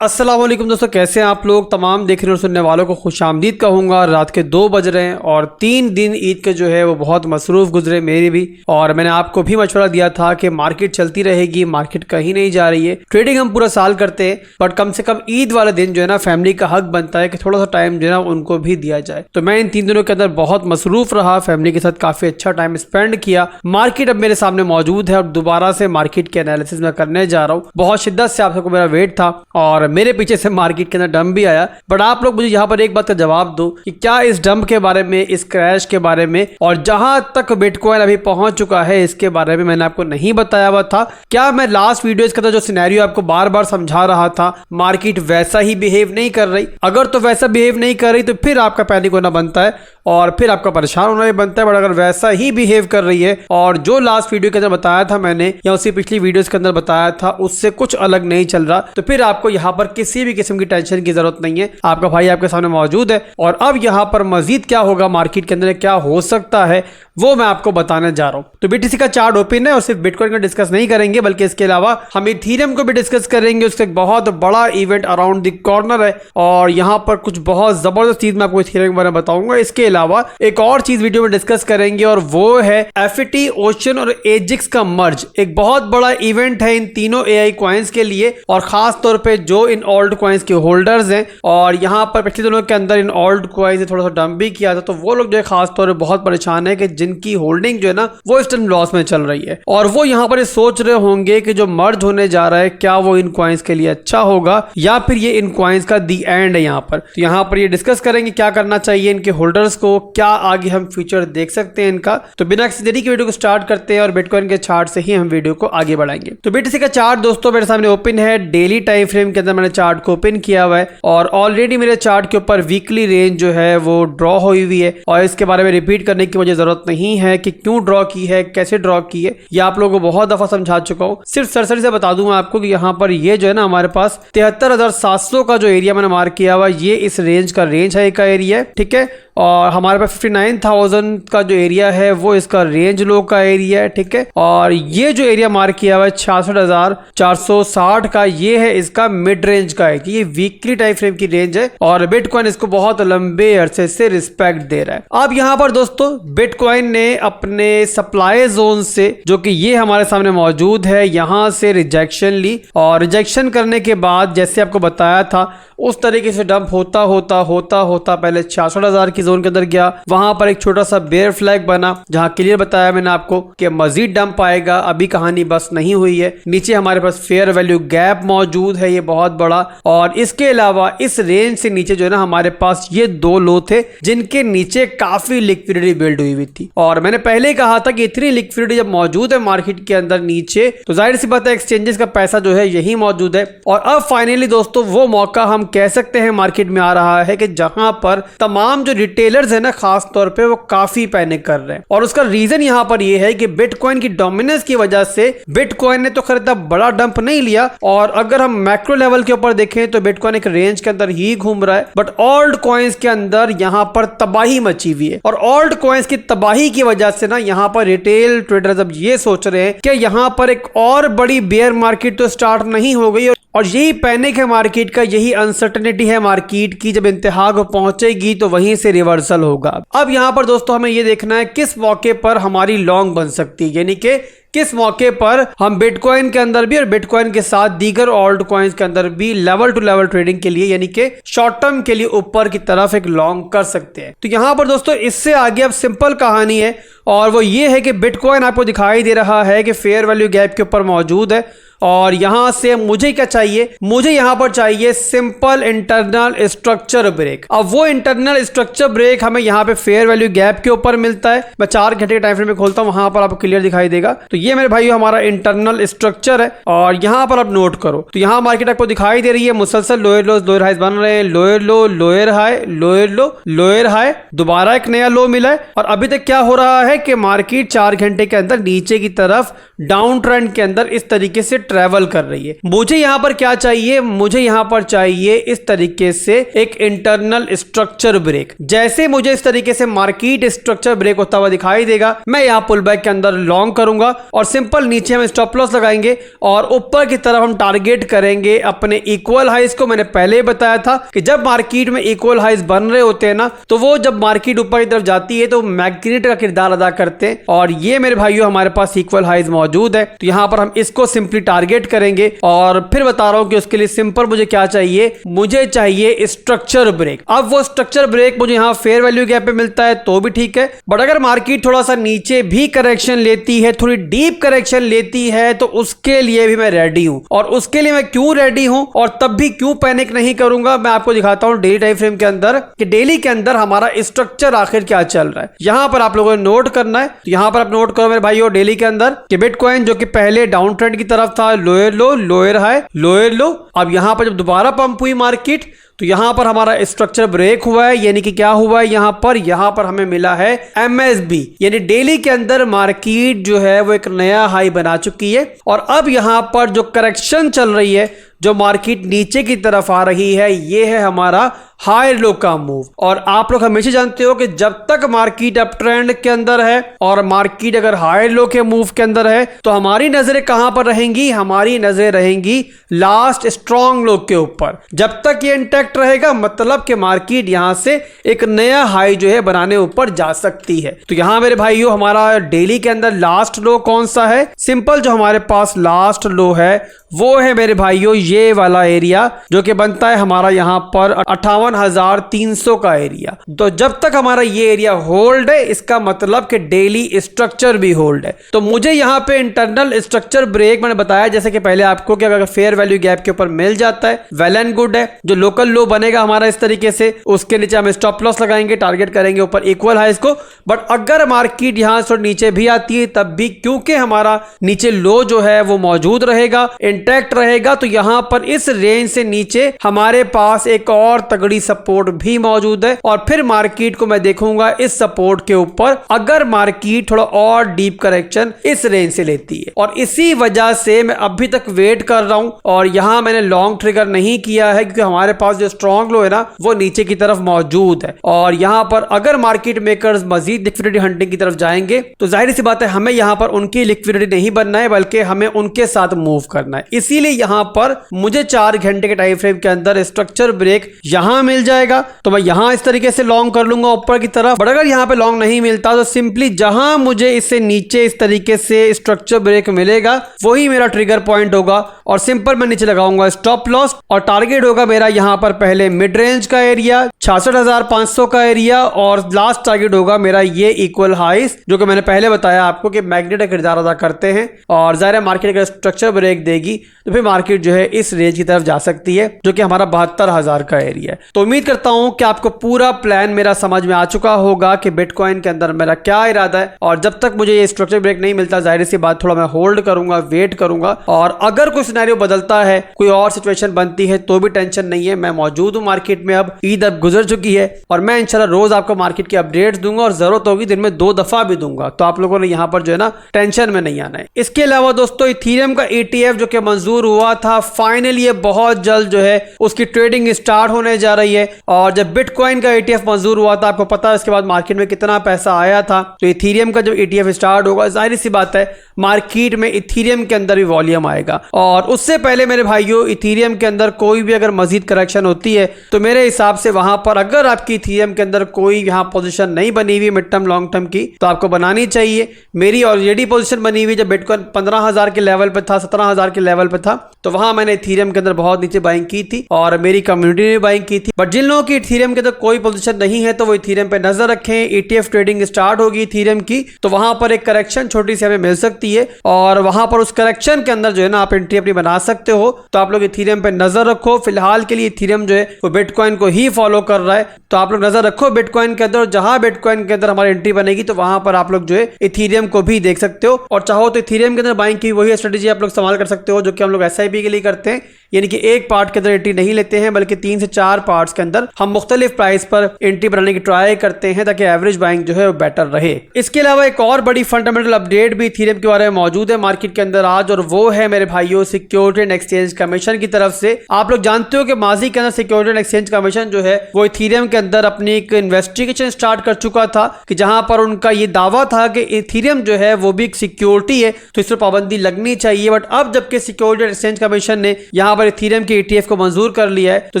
अस्सलाम वालेकुम दोस्तों, कैसे हैं आप लोग। तमाम देखने और सुनने वालों को खुशामदीद कहूँगा। रात के 2 बज रहे हैं और 3 दिन ईद के जो है वो बहुत मसरूफ़ गुजरे मेरी भी। और मैंने आपको भी मशवरा दिया था कि मार्केट चलती रहेगी, मार्केट कहीं नहीं जा रही है। ट्रेडिंग हम पूरा साल करते हैं, बट कम से कम ईद वाले दिन जो है ना फैमिली का हक बनता है कि थोड़ा सा टाइम जो है ना उनको भी दिया जाए। तो मैं इन 3 दिनों के अंदर बहुत मसरूफ़ रहा, फैमिली के साथ काफ़ी अच्छा टाइम स्पेंड किया। मार्केट अब मेरे सामने मौजूद है और दोबारा से मार्केट के एनालिसिस में करने जा रहा हूँ। बहुत शिद्दत से आप सबको मेरा वेट था और मेरे पीछे से मार्केट के अंदर डंप भी आया। बट आप लोग मुझे यहाँ पर एक बात का जवाब दो कि क्या इस डंप के बारे में, इस क्रैश के बारे में और जहां तक बिटकॉइन अभी पहुंच चुका है इसके बारे में मैंने आपको नहीं बताया हुआ था। क्या मैं लास्ट वीडियो के अंदर जो सिनेरियो आपको बार बार समझा रहा था, मार्केट वैसा ही बिहेव नहीं कर रही? अगर तो वैसा बिहेव नहीं कर रही तो फिर आपका पैनिक होना बनता है और फिर आपका परेशान होना भी बनता है। बट अगर वैसा ही बिहेव कर रही है और जो लास्ट वीडियो के अंदर बताया था मैंने या उसी पिछली वीडियोस के अंदर बताया था उससे कुछ अलग नहीं चल रहा, तो फिर आपको यहाँ पर किसी भी किस्म की टेंशन की जरूरत नहीं है। आपका भाई आपके सामने मौजूद है और अब यहाँ पर मजीद क्या होगा, मार्केट के अंदर क्या हो सकता है वो मैं आपको बताने जा रहा हूँ। तो बीटीसी का चार्ट ओपन है और सिर्फ बिटकॉइन का डिस्कस नहीं करेंगे बल्कि इसके अलावा हम इथेरियम को भी डिस्कस करेंगे। उसका एक बहुत बड़ा इवेंट अराउंड द कॉर्नर है और यहाँ पर कुछ बहुत जबरदस्त चीज मैं आपको इथेरियम के बारे में बताऊंगा। इसके अलावा एक और चीज वीडियो में डिस्कस करेंगे और वो है एफईटी, ओशन और एजिक्स का मर्ज। एक बहुत बड़ा इवेंट है इन तीनों एआई कॉइन्स के लिए और खास तौर पे जो इन ऑल्ट कॉइन्स के होल्डर्स हैं। और यहाँ पर पिछले दिनों के अंदर इन ऑल्ट कॉइन्स ने थोड़ा सा डंप भी किया था, तो वो लोग जो है खास तौर पे बहुत परेशान है कि जिनकी होल्डिंग जो है ना वो इस टाइम लॉस में चल रही है और वो यहाँ पर सोच रहे होंगे कि जो मर्ज होने जा रहा है क्या वो इन कॉइन्स के लिए अच्छा होगा या फिर ये इन कॉइन्स का दी एंड है। यहाँ पर तो यहाँ पर ये डिस्कस करेंगे क्या करना चाहिए इनके होल्डर्स को, क्या आगे हम फ्यूचर देख सकते हैं इनका। तो बिना किसी देरी की वीडियो को स्टार्ट करते हैं और बिटकॉइन के चार्ट से ही हम वीडियो को आगे बढ़ाएंगे। तो बीटीसी का चार्ट दोस्तों मेरे सामने ओपन है। डेली टाइम फ्रेम के अंदर मैंने चार्ट को ओपन किया हुआ है और ऑलरेडी मेरे चार्ट के ऊपर वीकली रेंज जो है वो ड्रॉ हुई हुई है और इसके बारे में रिपीट करने की मुझे जरूरत नहीं है कि क्यों ड्रॉ की है, कैसे ड्रॉ की है। ये आप लोगों को बहुत दफा समझा चुका हूं। सिर्फ सरसरी से बता दूं आपको कि यहाँ पर ये जो है ना हमारे पास 73,700 का जो एरिया मैंने मार्क किया हुआ ये इस रेंज का रेंज है, का एरिया है, ठीक है। और हमारे पास 59,000 का जो एरिया है वो इसका रेंज लो का एरिया है, ठीक है। और ये जो एरिया मार्क किया हुआ है 66,460 का, ये है इसका मिड रेंज का है कि ये वीकली टाइम फ्रेम की रेंज है और बिटकॉइन इसको बहुत लंबे अरसे से रिस्पेक्ट दे रहा है। अब यहाँ पर दोस्तों बिटकॉइन ने अपने सप्लाई जोन से, जो कि ये हमारे सामने मौजूद है, यहां से रिजेक्शन ली और रिजेक्शन करने के बाद जैसे आपको बताया था उस तरीके से डंप होता होता होता होता पहले 66,000 की जोन के अंदर गया। वहां पर एक छोटा सा बेयर फ्लैग बना जहां क्लियर बताया मैंने आपको कि मजीद डंप आएगा, अभी कहानी बस नहीं हुई है। नीचे हमारे पास फेयर वैल्यू गैप मौजूद है, ये बहुत बड़ा। और इसके अलावा इस रेंज से नीचे जो है ना हमारे पास ये 2 लो थे जिनके नीचे काफी लिक्विडिटी बिल्ड हुई हुई थी। और मैंने पहले ही कहा था कि इतनी लिक्विडिटी जब मौजूद है मार्केट के अंदर नीचे तो जाहिर सी बात है एक्सचेंजेस का पैसा जो है यही मौजूद है। और अब फाइनली दोस्तों वो मौका हम कह सकते हैं मार्केट में आ रहा है कि जहां पर तमाम जो रिटेलर्स है ना खास तौर पे वो काफी पैनिक कर रहे हैं। और उसका रीजन यहां पर ये है कि बिटकॉइन की डोमिनेंस की वजह से बिटकॉइन ने तो खरीदा बड़ा डंप नहीं लिया और अगर हम मैक्रो लेवल के ऊपर देखें तो बिटकॉइन एक रेंज के अंदर ही घूम रहा है, बट ऑल्ट कॉइन्स के अंदर यहां पर तबाही मची हुई है। और ऑल्ट कॉइन्स की तबाही की वजह से ना यहां पर रिटेल ट्रेडर्स अब ये सोच रहे हैं कि यहां पर एक और बड़ी बेयर मार्केट तो स्टार्ट नहीं हो गई और यही पैनिक है मार्केट का, यही अनसर्टेनिटी है मार्केट की, जब इंतहा को पहुंचेगी तो वहीं से रिवर्सल होगा। अब यहां पर दोस्तों हमें यह देखना है किस मौके पर हमारी लॉन्ग बन सकती है, यानी कि किस मौके पर हम बिटकॉइन के अंदर भी और बिटकॉइन के साथ दीगर ऑल्ट कॉइन्स के अंदर भी लेवल टू लेवल ट्रेडिंग के लिए यानी कि शॉर्ट टर्म के लिए ऊपर की तरफ एक लॉन्ग कर सकते हैं। तो यहां पर दोस्तों इससे आगे अब सिंपल कहानी है और वो ये है कि बिटकॉइन आपको दिखाई दे रहा है कि फेयर वैल्यू गैप के ऊपर मौजूद है और यहां से मुझे क्या चाहिए, मुझे यहां पर चाहिए सिंपल इंटरनल स्ट्रक्चर ब्रेक। अब वो इंटरनल स्ट्रक्चर ब्रेक हमें यहां पे फेयर वैल्यू गैप के ऊपर मिलता है। मैं 4 घंटे के टाइम फ्रेम में खोलता हूं, वहां पर आपको क्लियर दिखाई देगा। तो ये मेरे भाई हमारा इंटरनल स्ट्रक्चर है और यहां पर आप नोट करो तो यहां मार्केट आपको दिखाई दे रही है मुसलसल लोअर लो लोअर हाइज बन रहे हैं, लोअर लो लोअर हाई लोअर लो लोअर हाई, दोबारा एक नया लो मिला है। और अभी तक क्या हो रहा है कि मार्केट 4 घंटे के अंदर नीचे की तरफ डाउन ट्रेंड के अंदर इस तरीके से ट्रेवल कर रही है। मुझे यहाँ पर क्या चाहिए, मुझे यहाँ पर चाहिए इस तरीके से एक इंटरनल स्ट्रक्चर ब्रेक। जैसे मुझे इस तरीके से मार्केट स्ट्रक्चर ब्रेक होता हुआ दिखाई देगा, मैं यहाँ पुल बैक के अंदर लॉन्ग करूंगा और सिंपल नीचे हम स्टॉप लॉस लगाएंगे और ऊपर की तरफ हम टारगेट करेंगे अपने इक्वल हाइज को। मैंने पहले ही बताया था कि जब मार्केट में इक्वल हाइज बन रहे होते हैं ना, तो वो जब मार्केट ऊपर की तरफ जाती है तो मैग्नेट का किरदार अदा करते हैं, और ये मेरे भाइयों हमारे पास इक्वल हाइज मौजूद है। तो यहां पर हम इसको सिंपली टारगेट करेंगे और फिर बता रहा हूं कि उसके लिए सिंपल मुझे क्या चाहिए, मुझे चाहिए स्ट्रक्चर ब्रेक। अब वो स्ट्रक्चर ब्रेक मुझे यहां फेयर वैल्यू गैप पे मिलता है तो भी ठीक है, बट अगर मार्केट थोड़ा सा नीचे भी करेक्शन लेती है, थोड़ी डीप करेक्शन लेती है, तो उसके लिए भी मैं रेडी हूं। और उसके लिए मैं क्यों रेडी हूं और तब भी क्यों पैनिक नहीं करूंगा, मैं आपको दिखाता हूं डेली टाइम फ्रेम के अंदर कि डेली के अंदर हमारा स्ट्रक्चर आखिर क्या चल रहा है। यहां पर आप लोगों ने नोट करना है, तो यहां पर आप नोट करो मेरे भाइयों डेली के अंदर कि बिटकॉइन जो कि पहले डाउन ट्रेंड की तरफ था, लोअर लो लोअर हाई लोअर लो, अब यहां पर जब दोबारा पंप हुई मार्केट तो यहां पर हमारा स्ट्रक्चर ब्रेक हुआ है। यानी कि क्या हुआ है, यहां पर हमें मिला है MSB, यानी डेली के अंदर मार्केट जो है वो एक नया हाई बना चुकी है। और अब यहां पर जो करेक्शन चल रही है, जो मार्केट नीचे की तरफ आ रही है, ये है हमारा हाई लो का मूव। और आप लोग हमेशा जानते हो कि जब तक मार्केट अप ट्रेंड के अंदर है और मार्केट अगर हाई लो के मूव के अंदर है, तो हमारी नजरें कहां पर रहेंगी, हमारी नजरें रहेंगी लास्ट स्ट्रॉन्ग लो के ऊपर। जब तक ये इंटैक्ट रहेगा मतलब कि मार्केट यहां से एक नया हाई जो है बनाने ऊपर जा सकती है। तो यहां मेरे भाइयों हमारा डेली के अंदर लास्ट लो कौन सा है, सिंपल जो हमारे पास लास्ट लो है वो है मेरे भाइयों ये वाला एरिया जो कि बनता है हमारा यहां पर 58,300 का एरिया। तो जब तक हमारा ये एरिया होल्ड है, इसका मतलब कि डेली स्ट्रक्चर भी होल्ड है। तो मुझे यहां पे इंटरनल स्ट्रक्चर ब्रेक मैंने बताया जैसे कि पहले आपको कि अगर फेयर वैल्यू गैप के ऊपर मिल जाता है वेल एंड गुड है। जो लोकल लो बनेगा हमारा इस तरीके से, उसके नीचे हम स्टॉप लॉस लगाएंगे, टारगेट करेंगे ऊपर इक्वल हाइज को। बट अगर मार्केट यहां से नीचे भी आती है तब भी क्योंकि हमारा नीचे लो जो है वो मौजूद रहेगा, इंटैक्ट रहेगा, तो यहां पर इस रेंज से नीचे हमारे पास एक और तगड़ी सपोर्ट भी मौजूद है। और फिर मार्केट को मैं देखूंगा इस सपोर्ट के ऊपर अगर मार्केट थोड़ा और डीप करेक्शन इस रेंज से लेती है। और इसी वजह से मैं अभी तक वेट कर रहा हूं और यहां मैंने लॉन्ग ट्रिगर नहीं किया है क्योंकि हमारे पास जो स्ट्रॉन्ग लो है ना वो नीचे की तरफ मौजूद है। और यहां पर अगर मार्केट मेकर्स मजीद लिक्विडिटी हंटिंग की तरफ जाएंगे तो जाहिर सी बात है हमें यहां पर उनकी लिक्विडिटी नहीं बनना है बल्कि हमें उनके साथ मूव करना है। इसीलिए यहां पर मुझे 4 घंटे के टाइम फ्रेम के अंदर स्ट्रक्चर ब्रेक यहां मिल जाएगा तो मैं यहां इस तरीके से लॉन्ग कर लूंगा ऊपर की तरफ। बट अगर यहां पे लॉन्ग नहीं मिलता तो सिंपली जहां मुझे इससे नीचे इस तरीके से स्ट्रक्चर ब्रेक मिलेगा वही मेरा ट्रिगर पॉइंट होगा और सिंपल मैं नीचे लगाऊंगा स्टॉप लॉस और टारगेट होगा मेरा यहां पर पहले मिड रेंज का एरिया 66,500 का एरिया और लास्ट टारगेट होगा मेरा ये इक्वल हाइस जो कि मैंने पहले बताया आपको कि मैग्नेट का किरदार अदा करते हैं। और जाहिर है मार्केट अगर स्ट्रक्चर ब्रेक देगी तो फिर मार्केट जो है इस रेंज की तरफ जा सकती है जो कि हमारा 72,000 का एरिया है। तो उम्मीद करता हूं कि आपको पूरा प्लान मेरा समझ में आ चुका होगा कि बिटकॉइन के अंदर मेरा क्या इरादा है। और जब तक मुझे ये स्ट्रक्चर ब्रेक नहीं मिलता जाहिर सी बात थोड़ा मैं होल्ड करूंगा, वेट करूंगा। और अगर कोई सिनेरियो बदलता है, कोई और सिचुएशन बनती है तो भी टेंशन नहीं है, मैं मौजूद हूं मार्केट में। अब ईद अब गुजर चुकी है और मैं इंशाल्लाह रोज आपको मार्केट की अपडेट्स दूंगा और जरूरत होगी दिन में 2 दफा भी दूंगा। तो आप लोगों ने यहां पर जो है ना टेंशन में नहीं आना है। इसके अलावा दोस्तों इथेरियम का ETF जो कि मंजूर हुआ था फाइनली ये बहुत जल्द जो है उसकी ट्रेडिंग स्टार्ट होने जा रही है। और जब बिटकॉइन का ETF मंजूर हुआ था आपको पता है इसके बाद मार्केट में कितना पैसा आया था। तो इथेरियम का जब ETF स्टार्ट होगा जाहिर सी बात है मार्केट में इथेरियम के अंदर भी वॉल्यूम आएगा। और उससे पहले मेरे भाइयों इथेरियम के अंदर कोई भी अगर मजीद करेक्शन होती है तो मेरे हिसाब से वहां पर अगर आपकी इथेरियम के अंदर कोई यहां पोजीशन नहीं बनी हुई मिड टर्म लॉन्ग टर्म की तो आपको बनानी चाहिए। मेरी ऑलरेडी पोजीशन बनी हुई जब बिटकॉइन 15,000 के लेवल पे था, 17,000 के लेवल पे था, तो वहां मैंने इथेरियम के अंदर बहुत नीचे बाइंग की थी और मेरी कम्युनिटी ने बाइंग की थी। बट जिन लोगों की इथेरियम के अंदर कोई पोजीशन नहीं है तो वो इथेरियम पे नजर रखें। ETF ट्रेडिंग स्टार्ट होगी इथेरियम की तो वहां पर एक करेक्शन छोटी सी हमें मिल सकती है और वहां पर उस करेक्शन के अंदर जो है ना आप एंट्री अपनी बना सकते हो। तो आप लोग इथेरियम पे नजर रखो। फिलहाल के लिए इथेरियम जो है वो बिटकॉइन को ही फॉलो कर रहा है तो आप लोग नजर रखो बिटकॉइन के अंदर। जहां बिटकॉइन के अंदर हमारी एंट्री बनेगी तो वहां पर आप लोग जो है इथेरियम को भी देख सकते हो। और चाहो तो इथेरियम के अंदर बाइंग की वही स्ट्रेटेजी आप लोग इस्तेमाल कर सकते हो जो कि हम लोग SIP के लिए करते हैं, यानी कि एक पार्ट के अंदर एंट्री नहीं लेते हैं बल्कि 3 से 4 पार्ट्स के अंदर हम मुख्तलिफ प्राइस पर एंट्री बनाने की ट्राई करते हैं ताकि एवरेज बाइंग जो है वो बेटर रहे। इसके अलावा एक और बड़ी फंडामेंटल अपडेट भी इथेरियम के बारे में मौजूद है मार्केट के अंदर आज, और वो है मेरे भाइयों सिक्योरिटी एंड एक्सचेंज कमीशन की तरफ से। आप लोग जानते हो कि माजी के अंदर सिक्योरिटी एंड एक्सचेंज कमीशन जो है वो इथेरियम के अंदर अपनी एक इन्वेस्टिगेशन स्टार्ट कर चुका था कि जहां पर उनका ये दावा था कि इथेरियम जो है वो भी एक सिक्योरिटी है तो इस पर पाबंदी लगनी चाहिए। बट अब जबकि सिक्योरिटी एंड एक्सचेंज कमीशन ने यहां पर इथेरियम के ETF को मंजूर कर लिया है तो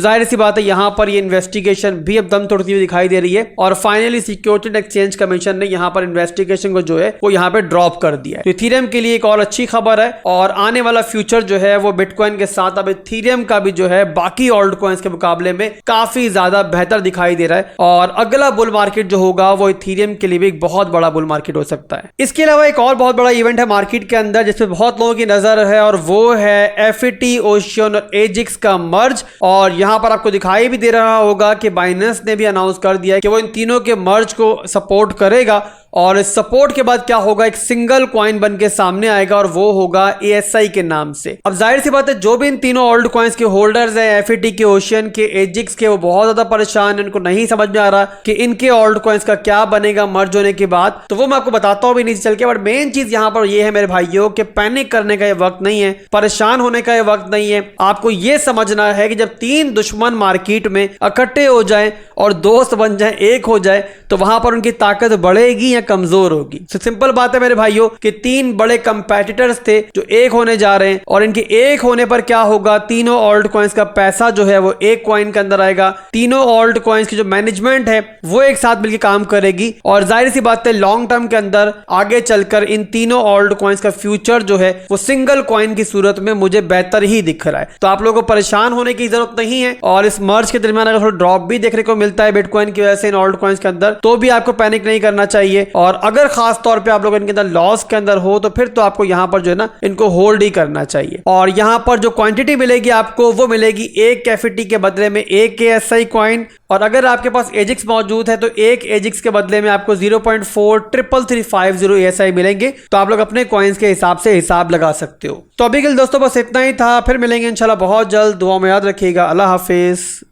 जाहिर सी बात है यहां पर ये इन्वेस्टिगेशन भी अब दम तोड़ती हुई दिखाई दे रही है, और finally security and exchange commission ने यहां पर इन्वेस्टिगेशन को जो है वो यहां पे ड्रॉप कर दिया है। तो इथेरियम के लिए एक और अच्छी खबर है, और आने वाला फ्यूचर जो है वो बिटकॉइन के साथ अब इथेरियम का भी जो है बाकी ऑल्ट कॉइन्स के मुकाबले में काफी ज्यादा बेहतर दिखाई दे रहा है, और अगला बुल मार्केट जो होगा वो इथेरियम के लिए भी एक बहुत बड़ा बुल मार्केट हो सकता है। इसके अलावा एक और बहुत बड़ा इवेंट है मार्केट के अंदर जिसपे बहुत लोगों की नजर है, और वो है FET, ओशियन और एजिक्स का मर्ज। और यहां पर आपको दिखाई भी दे रहा होगा कि बाइनेंस ने भी अनाउंस कर दिया है कि वो इन तीनों के मर्ज को सपोर्ट करेगा, और इस सपोर्ट के बाद क्या होगा, एक सिंगल कॉइन बन के सामने आएगा और वो होगा ASI के नाम से। अब जाहिर सी बात है जो भी इन तीनों ओल्ड कॉइन्स के होल्डर्स हैं, FET के, ओशियन के, एजिक्स के, वो बहुत ज्यादा परेशान है, उनको नहीं समझ में आ रहा कि इनके ओल्ड कॉइन्स का क्या बनेगा मर्ज होने के बाद, तो वो मैं आपको बताता हूं भी नीचे चल के। बट मेन चीज यहां पर ये है मेरे भाइयों कि पैनिक करने का ये वक्त नहीं है, परेशान होने का ये वक्त नहीं है। आपको ये समझना है कि जब 3 दुश्मन मार्केट में इकट्ठे हो जाएं और दोस्त बन जाएं, एक हो जाए, तो वहां पर उनकी ताकत बढ़ेगी या कमजोर होगी। तो सिंपल बात है मेरे भाइयों कि 3 बड़े कंपेटिटर्स थे जो एक होने जा रहे हैं, और इनके एक होने पर क्या होगा, तीनों ऑल्ट कॉइन्स का पैसा जो है वो एक कॉइन के अंदर आएगा, तीनों ऑल्ट कॉइन्स की जो मैनेजमेंट है वो एक साथ मिलकर काम करेगी, और जाहिर सी बात है लॉन्ग टर्म के अंदर आगे चलकर इन तीनों ऑल्ट कॉइन्स का फ्यूचर जो है वो सिंगल कॉइन की सूरत में मुझे बेहतर ही दिख रहा है। तो आप लोगों को परेशान होने की जरूरत नहीं है, और इस मर्ज के दरमियान अगर थोड़ा ड्रॉप भी देखने को मिलता है बिटकॉइन की वजह से इन ऑल्ट कॉइन्स के अंदर, तो भी आपको पैनिक नहीं करना चाहिए। और अगर खास तौर पे आप लोग इनके अंदर लॉस के अंदर हो तो फिर तो आपको यहां पर जो है ना इनको होल्ड ही करना चाहिए। और यहां पर जो क्वांटिटी मिलेगी आपको वो मिलेगी एक FET के बदले में एक ASI कॉइन, और अगर आपके पास एजिक्स मौजूद है तो एक एजिक्स के बदले में आपको 0.43350 ASI मिलेंगे। तो आप लोग अपने कॉइन्स के हिसाब से हिसाब लगा सकते हो। तो अभी के लिए दोस्तों बस इतना ही था, फिर मिलेंगे इंशाल्लाह बहुत जल्द। दुआ में याद रखिएगा। अल्लाह हाफिज।